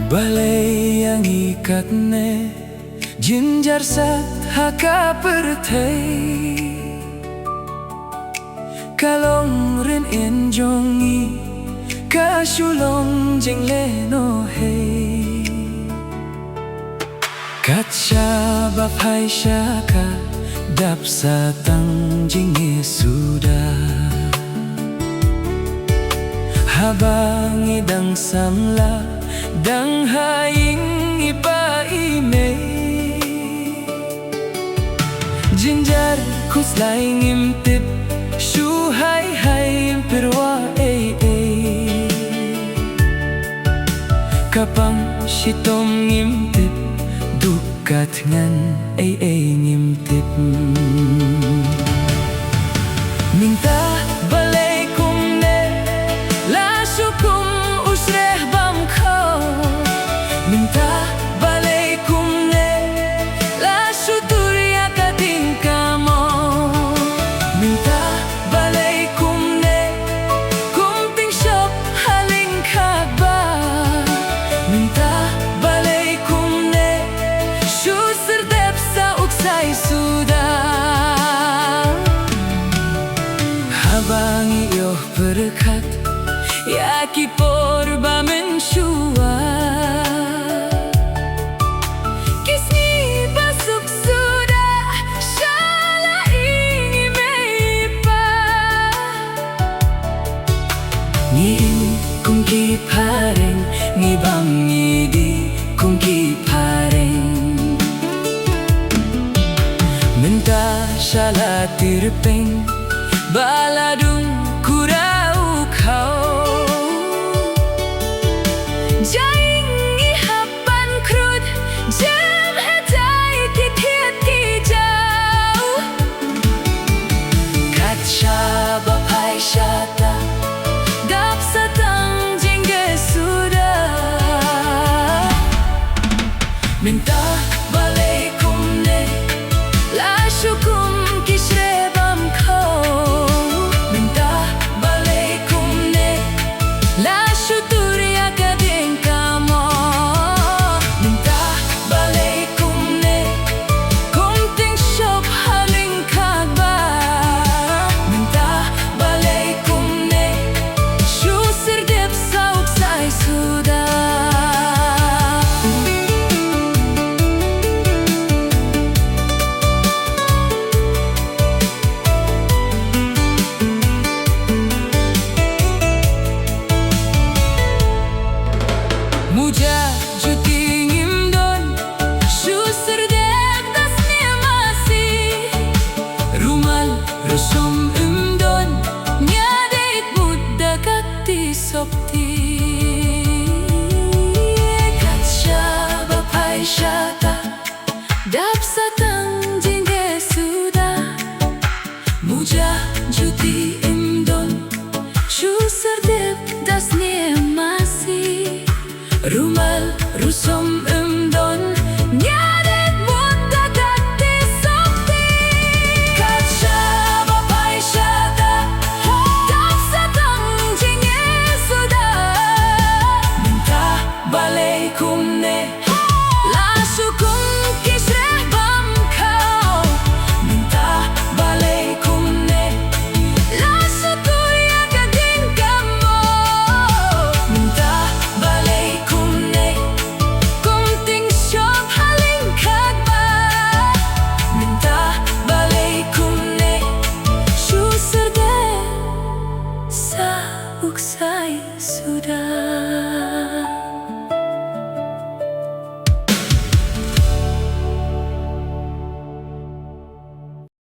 Balai yang ikatne Jinjar sat haka pertai Kalong rin enjongi Kasulong jeng leno hei Kaca bapai syaka Dap satang jinge sudah Habang idang samla Dang haing ipa ime Jinjar kuslay ngimtip Shu hai hai pirwa Kapang sitom ngimtip Dukat ngan ngimtip Minta balay kum ne Lasu kum usreh bam ko Minta balay kum ne Lasu turya kating kamo Minta balay kum ne Kum ting shop haling kagba Minta balay kum ne Shu serdep sa uksay sudah Habang iyo berkat Yaki porba mensyua Kisni basuk sudah Shala ingi meipa Ngin kung ki pareng Ngibang ngidi kung ki pareng Minta shala tirpeng Baladung kurau kau Jaing ihapan krud Jam hetai titiat kijau Kaca bapai syata Dap satang jingge sudah Minta balay kum ne La syukum kisre bam kau Minta balay kum ne La syuturya kading kamo Minta balay kum ne Kum ting shop haling kagba Minta balay kum ne Shu sirdip sauk say sudah Muja juti ngimdon Shu serdep das niamasi Rumal rusum umdon Nyadeit muda kakti sopti Kaca bapai syata Dap satang jingge sudah Muja juti imdon Shu serdep das niamasi Rumal rusum